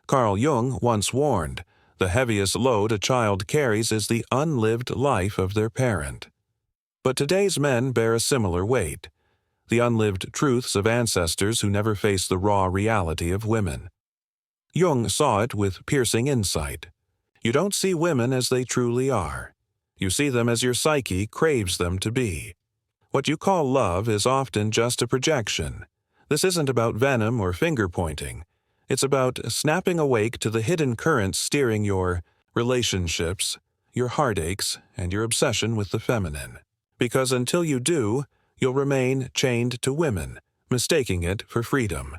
Carl Jung once warned, "The heaviest load a child carries is the unlived life of their parent." But today's men bear a similar weight, the unlived truths of ancestors who never faced the raw reality of women. Jung saw it with piercing insight. You don't see women as they truly are. You see them as your psyche craves them to be. What you call love is often just a projection. This isn't about venom or finger-pointing. It's about snapping awake to the hidden currents steering your relationships, your heartaches, and your obsession with the feminine. Because until you do, you'll remain chained to women, mistaking it for freedom.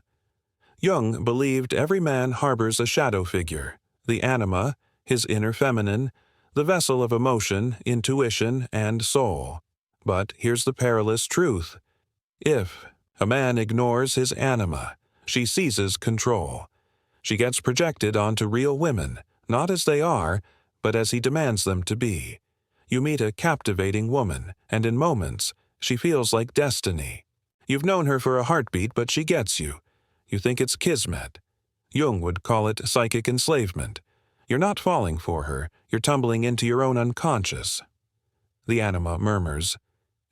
Jung believed every man harbors a shadow figure, the anima, his inner feminine, the vessel of emotion, intuition, and soul. But here's the perilous truth. If a man ignores his anima, she seizes control. She gets projected onto real women, not as they are, but as he demands them to be. You meet a captivating woman, and in moments, she feels like destiny. You've known her for a heartbeat, but she gets you. You think it's kismet. Jung would call it psychic enslavement. You're not falling for her, you're tumbling into your own unconscious. The anima murmurs,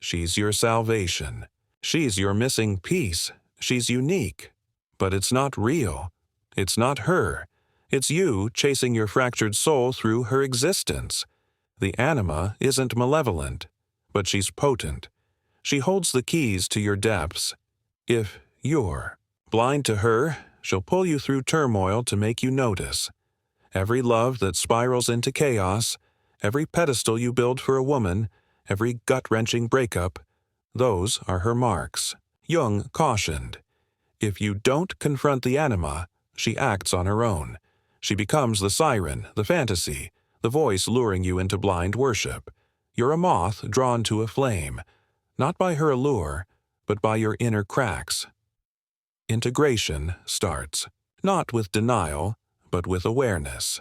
"She's your salvation. She's your missing piece. She's unique." But it's not real. It's not her. It's you chasing your fractured soul through her existence. The anima isn't malevolent, but she's potent. She holds the keys to your depths. If you're blind to her, she'll pull you through turmoil to make you notice. Every love that spirals into chaos, every pedestal you build for a woman, every gut-wrenching breakup, those are her marks. Jung cautioned, if you don't confront the anima, she acts on her own. She becomes the siren, the fantasy, the voice luring you into blind worship. You're a moth drawn to a flame, not by her allure, but by your inner cracks. Integration starts, not with denial, but with awareness.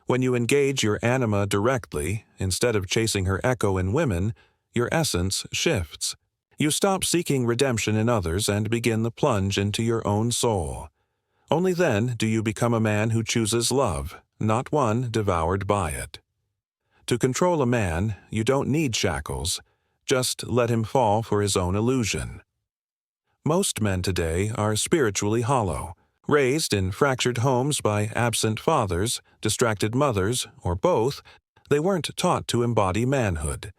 When you engage your anima directly, instead of chasing her echo in women, your essence shifts. You stop seeking redemption in others and begin the plunge into your own soul. Only then do you become a man who chooses love, not one devoured by it. To control a man, you don't need shackles. Just let him fall for his own illusion. Most men today are spiritually hollow, raised in fractured homes by absent fathers, distracted mothers, or both. They weren't taught to embody manhood.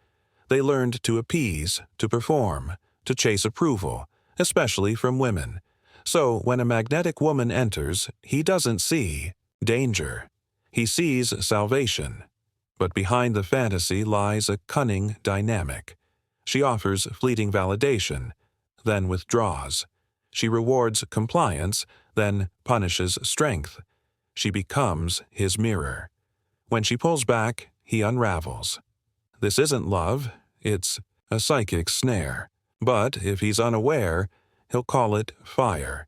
They learned to appease, to perform, to chase approval, especially from women. So when a magnetic woman enters, he doesn't see danger. He sees salvation. But behind the fantasy lies a cunning dynamic. She offers fleeting validation, then withdraws. She rewards compliance, then punishes strength. She becomes his mirror. When she pulls back, he unravels. This isn't love, it's a psychic snare. But if he's unaware, he'll call it fire.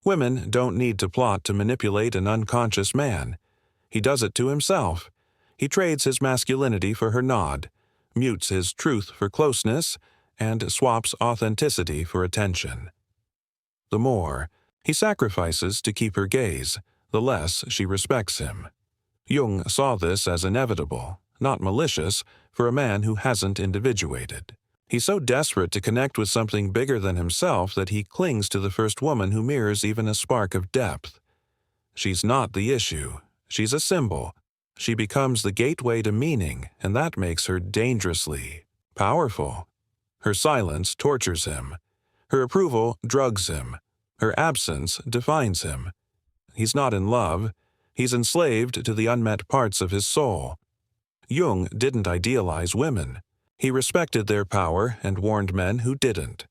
Women don't need to plot to manipulate an unconscious man. He does it to himself. He trades his masculinity for her nod, mutes his truth for closeness, and swaps authenticity for attention. The more he sacrifices to keep her gaze, the less she respects him. Jung saw this as inevitable, not malicious, for a man who hasn't individuated. He's so desperate to connect with something bigger than himself that he clings to the first woman who mirrors even a spark of depth. She's not the issue. She's a symbol. She becomes the gateway to meaning, and that makes her dangerously powerful. Her silence tortures him. Her approval drugs him. Her absence defines him. He's not in love. He's enslaved to the unmet parts of his soul. Jung didn't idealize women. He respected their power and warned men who didn't.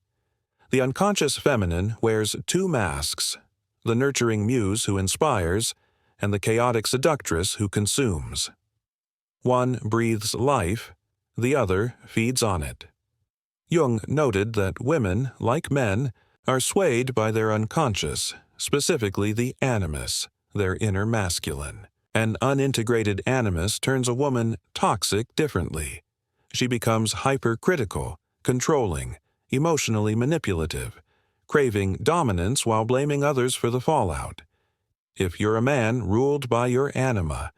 The unconscious feminine wears two masks, the nurturing muse who inspires, and the chaotic seductress who consumes. One breathes life, the other feeds on it. Jung noted that women, like men, are swayed by their unconscious, specifically the animus, their inner masculine. An unintegrated animus turns a woman toxic differently. She becomes hypercritical, controlling, emotionally manipulative, craving dominance while blaming others for the fallout. If you're a man ruled by your anima,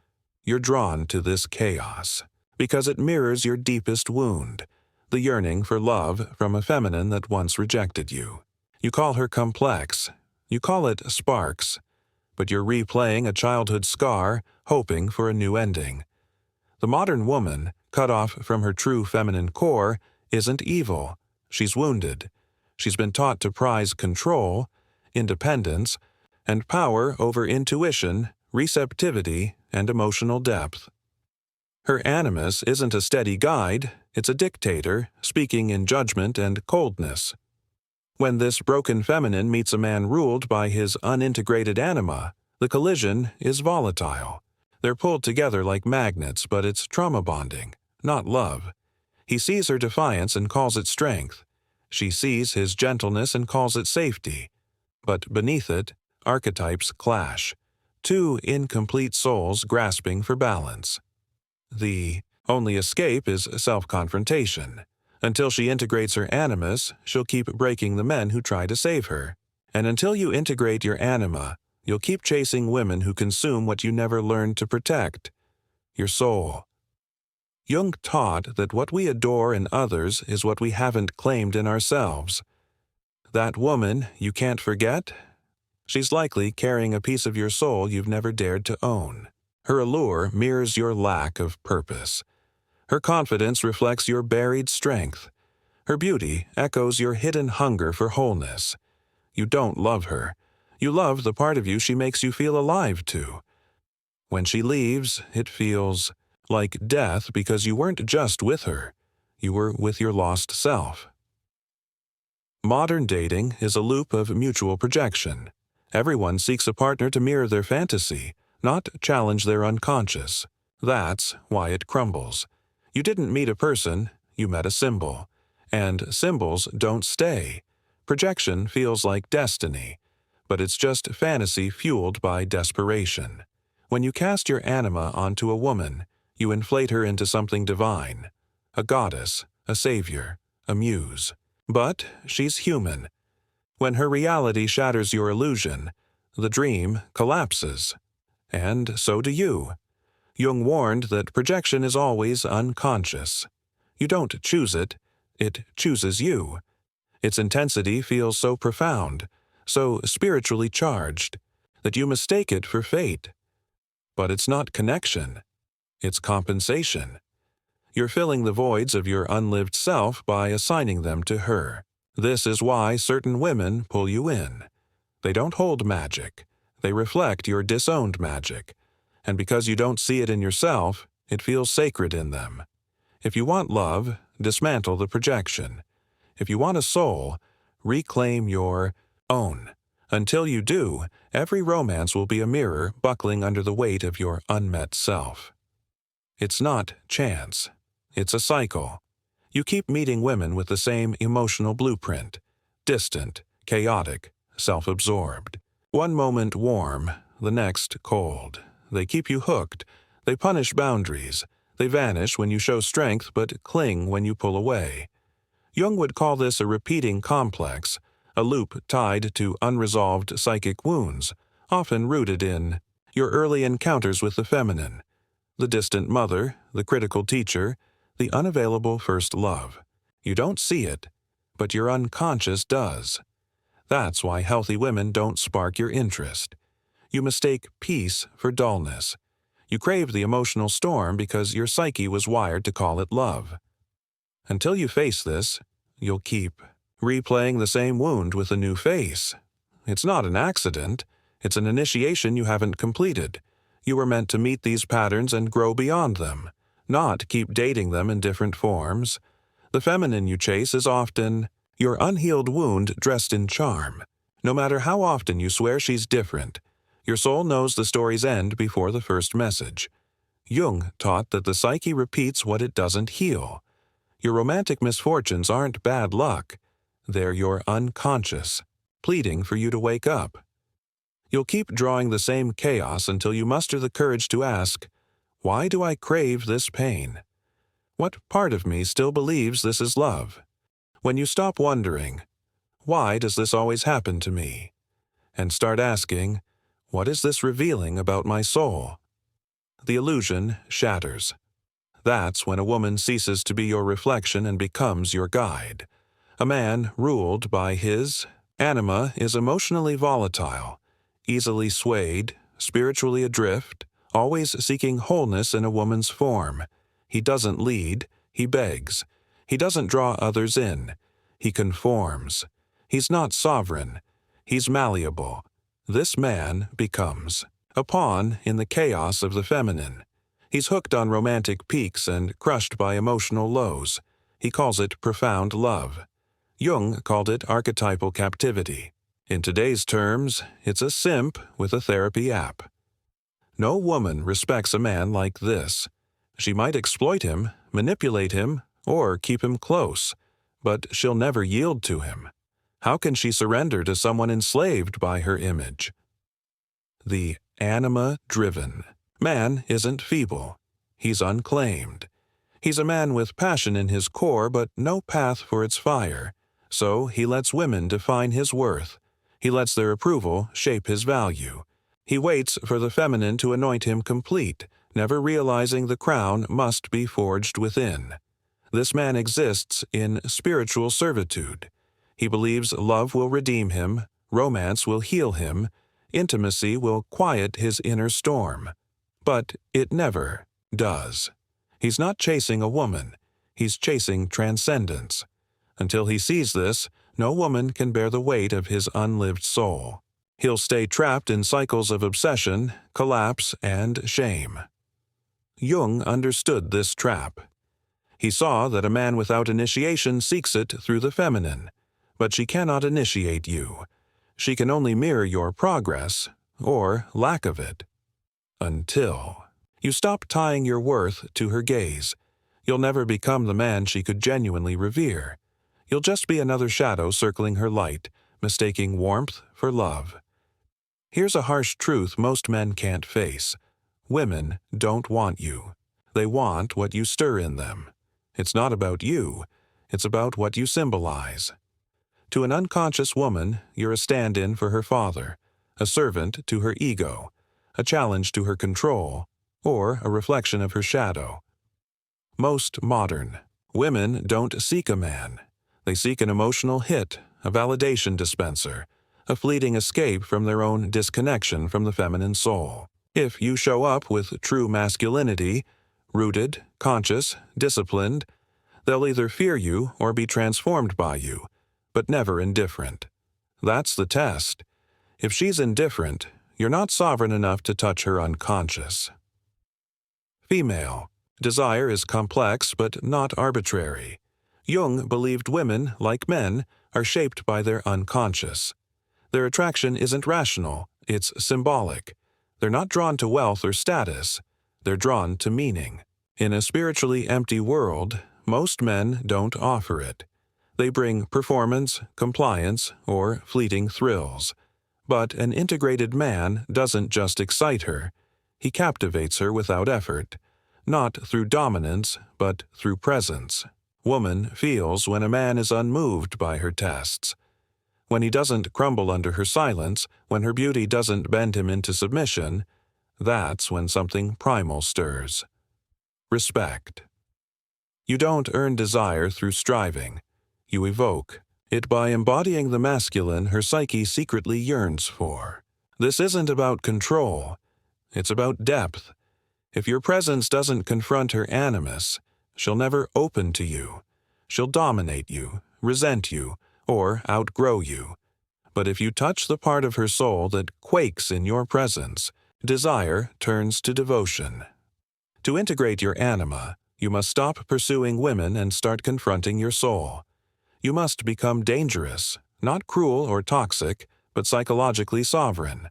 you're drawn to this chaos because it mirrors your deepest wound, the yearning for love from a feminine that once rejected you. You call her complex, you call it sparks, but you're replaying a childhood scar, hoping for a new ending. The modern woman, cut off from her true feminine core, isn't evil. She's wounded. She's been taught to prize control, independence, and power over intuition, receptivity, and emotional depth. Her animus isn't a steady guide, it's a dictator, speaking in judgment and coldness. When this broken feminine meets a man ruled by his unintegrated anima, the collision is volatile. They're pulled together like magnets, but it's trauma bonding, not love. He sees her defiance and calls it strength. She sees his gentleness and calls it safety. But beneath it, archetypes clash. Two incomplete souls grasping for balance. The only escape is self-confrontation. Until she integrates her animus, she'll keep breaking the men who try to save her. And until you integrate your anima, you'll keep chasing women who consume what you never learned to protect, your soul. Jung taught that what we adore in others is what we haven't claimed in ourselves. That woman you can't forget? She's likely carrying a piece of your soul you've never dared to own. Her allure mirrors your lack of purpose. Her confidence reflects your buried strength. Her beauty echoes your hidden hunger for wholeness. You don't love her. You love the part of you she makes you feel alive to. When she leaves, it feels like death because you weren't just with her. You were with your lost self. Modern dating is a loop of mutual projection. Everyone seeks a partner to mirror their fantasy, not challenge their unconscious. That's why it crumbles. You didn't meet a person, you met a symbol. And symbols don't stay. Projection feels like destiny, but it's just fantasy fueled by desperation. When you cast your anima onto a woman, you inflate her into something divine, a goddess, a savior, a muse. But she's human. When her reality shatters your illusion, the dream collapses. And so do you. Jung warned that projection is always unconscious. You don't choose it, it chooses you. Its intensity feels so profound, so spiritually charged, that you mistake it for fate. But it's not connection, it's compensation. You're filling the voids of your unlived self by assigning them to her. This is why certain women pull you in. They don't hold magic. They reflect your disowned magic. And because you don't see it in yourself, it feels sacred in them. If you want love, dismantle the projection. If you want a soul, reclaim your own. Until you do, every romance will be a mirror buckling under the weight of your unmet self. It's not chance. It's a cycle. You keep meeting women with the same emotional blueprint. Distant, chaotic, self-absorbed. One moment warm, the next cold. They keep you hooked. They punish boundaries. They vanish when you show strength but cling when you pull away. Jung would call this a repeating complex, a loop tied to unresolved psychic wounds, often rooted in your early encounters with the feminine, the distant mother, the critical teacher, the unavailable first love. You don't see it, but your unconscious does. That's why healthy women don't spark your interest. You mistake peace for dullness. You crave the emotional storm because your psyche was wired to call it love. Until you face this, you'll keep replaying the same wound with a new face. It's not an accident. It's an initiation you haven't completed. You were meant to meet these patterns and grow beyond them, not keep dating them in different forms. The feminine you chase is often your unhealed wound dressed in charm. No matter how often you swear she's different, your soul knows the story's end before the first message. Jung taught that the psyche repeats what it doesn't heal. Your romantic misfortunes aren't bad luck. They're your unconscious, pleading for you to wake up. You'll keep drawing the same chaos until you muster the courage to ask, why do I crave this pain? What part of me still believes this is love? When you stop wondering, why does this always happen to me? And start asking, What is this revealing about my soul? The illusion shatters. That's when a woman ceases to be your reflection and becomes your guide. A man ruled by his anima is emotionally volatile, easily swayed, spiritually adrift, always seeking wholeness in a woman's form. He doesn't lead, he begs. He doesn't draw others in. He conforms. He's not sovereign. He's malleable. This man becomes a pawn in the chaos of the feminine. He's hooked on romantic peaks and crushed by emotional lows. He calls it profound love. Jung called it archetypal captivity. In today's terms, it's a simp with a therapy app. No woman respects a man like this. She might exploit him, manipulate him, or keep him close, but she'll never yield to him. How can she surrender to someone enslaved by her image? The anima-driven man isn't feeble. He's unclaimed. He's a man with passion in his core but no path for its fire. So he lets women define his worth. He lets their approval shape his value. He waits for the feminine to anoint him complete, never realizing the crown must be forged within. This man exists in spiritual servitude. He believes love will redeem him, romance will heal him, intimacy will quiet his inner storm. But it never does. He's not chasing a woman. He's chasing transcendence. Until he sees this, no woman can bear the weight of his unlived soul. He'll stay trapped in cycles of obsession, collapse, and shame. Jung understood this trap. He saw that a man without initiation seeks it through the feminine, but she cannot initiate you. She can only mirror your progress, or lack of it. Until you stop tying your worth to her gaze, you'll never become the man she could genuinely revere. You'll just be another shadow circling her light, mistaking warmth for love. Here's a harsh truth most men can't face. Women don't want you. They want what you stir in them. It's not about you. It's about what you symbolize. To an unconscious woman, you're a stand-in for her father, a servant to her ego, a challenge to her control, or a reflection of her shadow. Most modern women don't seek a man. They seek an emotional hit, a validation dispenser, a fleeting escape from their own disconnection from the feminine soul. If you show up with true masculinity, rooted, conscious, disciplined, they'll either fear you or be transformed by you, but never indifferent. That's the test. If she's indifferent, you're not sovereign enough to touch her unconscious. Female. Desire is complex but not arbitrary. Jung believed women, like men, are shaped by their unconscious. Their attraction isn't rational, it's symbolic. They're not drawn to wealth or status. They're drawn to meaning. In a spiritually empty world, most men don't offer it. They bring performance, compliance, or fleeting thrills. But an integrated man doesn't just excite her. He captivates her without effort, not through dominance, but through presence. Woman feels when a man is unmoved by her tests. When he doesn't crumble under her silence, when her beauty doesn't bend him into submission, that's when something primal stirs. Respect. You don't earn desire through striving. You evoke it by embodying the masculine her psyche secretly yearns for. This isn't about control. It's about depth. If your presence doesn't confront her animus, she'll never open to you. She'll dominate you, resent you, or outgrow you. But if you touch the part of her soul that quakes in your presence, desire turns to devotion. To integrate your anima, you must stop pursuing women and start confronting your soul. You must become dangerous, not cruel or toxic, but psychologically sovereign.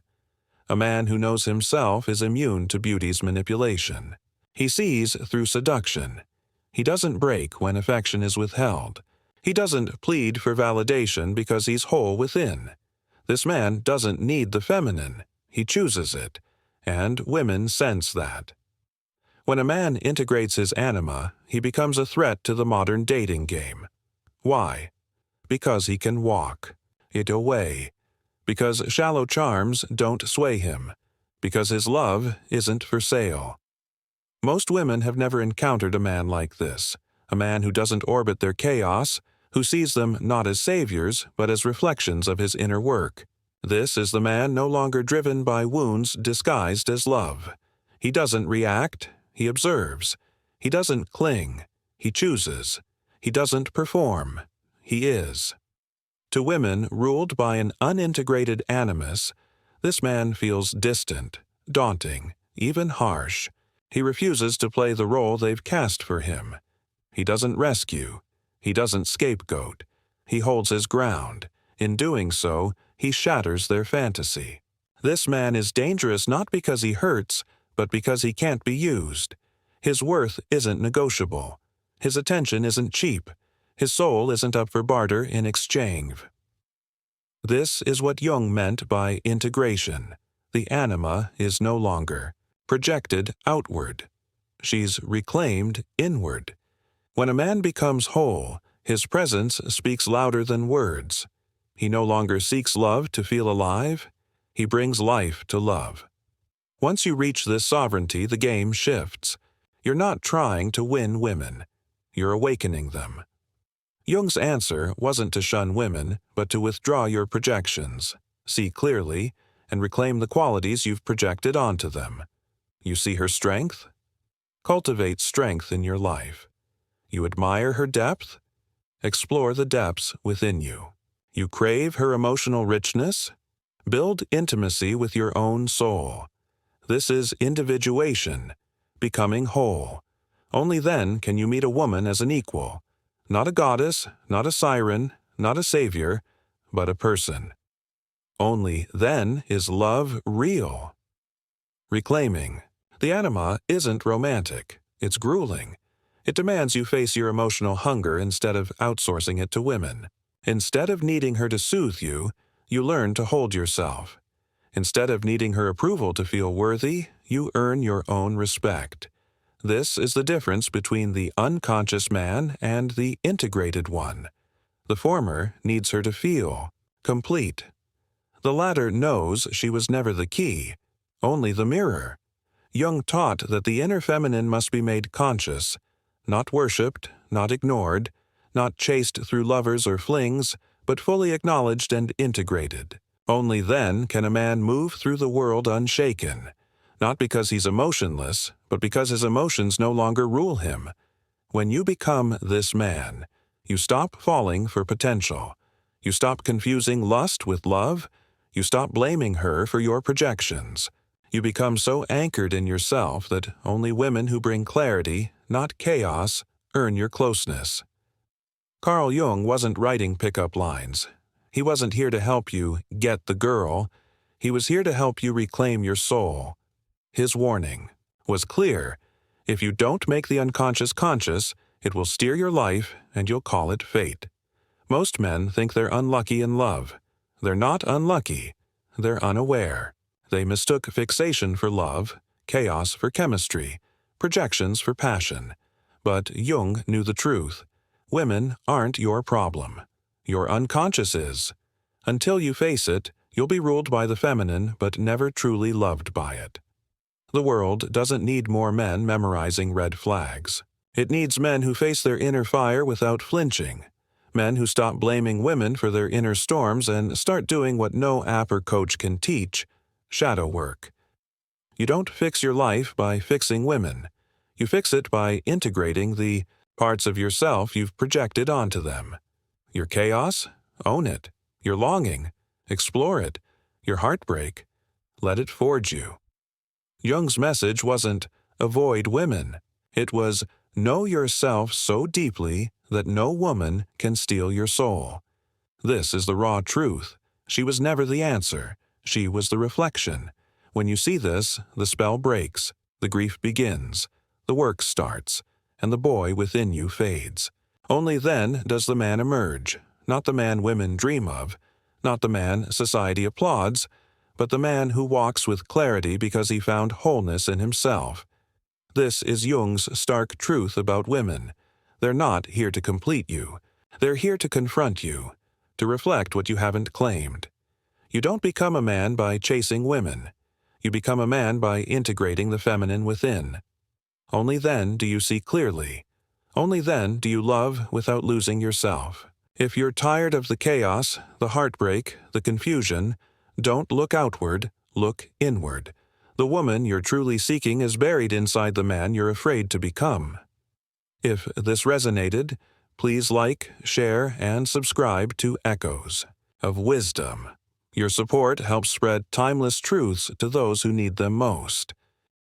A man who knows himself is immune to beauty's manipulation. He sees through seduction. He doesn't break when affection is withheld. He doesn't plead for validation because he's whole within. This man doesn't need the feminine. He chooses it, and women sense that. When a man integrates his anima, he becomes a threat to the modern dating game. Why? Because he can walk it away. because shallow charms don't sway him, because his love isn't for sale. Most women have never encountered a man like this, a man who doesn't orbit their chaos, who sees them not as saviors, but as reflections of his inner work. This is the man no longer driven by wounds disguised as love. He doesn't react, he observes. He doesn't cling, he chooses. He doesn't perform, he is. To women ruled by an unintegrated animus, this man feels distant, daunting, even harsh. He refuses to play the role they've cast for him. He doesn't rescue. He doesn't scapegoat. He holds his ground. In doing so, he shatters their fantasy. This man is dangerous not because he hurts, but because he can't be used. His worth isn't negotiable. His attention isn't cheap. His soul isn't up for barter in exchange. This is what Jung meant by integration. The anima is no longer projected outward. She's reclaimed inward. When a man becomes whole, his presence speaks louder than words. He no longer seeks love to feel alive. He brings life to love. Once you reach this sovereignty, the game shifts. You're not trying to win women. You're awakening them. Jung's answer wasn't to shun women, but to withdraw your projections, see clearly, and reclaim the qualities you've projected onto them. You see her strength? Cultivate strength in your life. You admire her depth? Explore the depths within you. You crave her emotional richness? Build intimacy with your own soul. This is individuation, becoming whole. Only then can you meet a woman as an equal. Not a goddess, not a siren, not a savior, but a person. Only then is love real. Reclaiming. The anima isn't romantic. It's grueling. It demands you face your emotional hunger instead of outsourcing it to women. Instead of needing her to soothe you, you learn to hold yourself. Instead of needing her approval to feel worthy, you earn your own respect. This is the difference between the unconscious man and the integrated one. The former needs her to feel complete. The latter knows she was never the key, only the mirror. Jung taught that the inner feminine must be made conscious, not worshipped, not ignored, not chased through lovers or flings, but fully acknowledged and integrated. Only then can a man move through the world unshaken. Not because he's emotionless, but because his emotions no longer rule him. When you become this man, you stop falling for potential. You stop confusing lust with love. You stop blaming her for your projections. You become so anchored in yourself that only women who bring clarity, not chaos, earn your closeness. Carl Jung wasn't writing pickup lines. He wasn't here to help you get the girl. He was here to help you reclaim your soul. His warning was clear. If you don't make the unconscious conscious, it will steer your life and you'll call it fate. Most men think they're unlucky in love. They're not unlucky. They're unaware. They mistook fixation for love, chaos for chemistry, projections for passion. But Jung knew the truth. Women aren't your problem. Your unconscious is. Until you face it, you'll be ruled by the feminine but never truly loved by it. The world doesn't need more men memorizing red flags. It needs men who face their inner fire without flinching. Men who stop blaming women for their inner storms and start doing what no app or coach can teach: shadow work. You don't fix your life by fixing women. You fix it by integrating the parts of yourself you've projected onto them. Your chaos? Own it. Your longing? Explore it. Your heartbreak? Let it forge you. Jung's message wasn't avoid women. It was know yourself so deeply that no woman can steal your soul. This is the raw truth. She was never the answer. She was the reflection. When you see this, the spell breaks, the grief begins, the work starts, and the boy within you fades. Only then does the man emerge, not the man women dream of, not the man society applauds, but the man who walks with clarity because he found wholeness in himself. This is Jung's stark truth about women. They're not here to complete you. They're here to confront you, to reflect what you haven't claimed. You don't become a man by chasing women. You become a man by integrating the feminine within. Only then do you see clearly. Only then do you love without losing yourself. If you're tired of the chaos, the heartbreak, the confusion, don't look outward, look inward. The woman you're truly seeking is buried inside the man you're afraid to become. If this resonated, please like, share, and subscribe to Echoes of Wisdom. Your support helps spread timeless truths to those who need them most.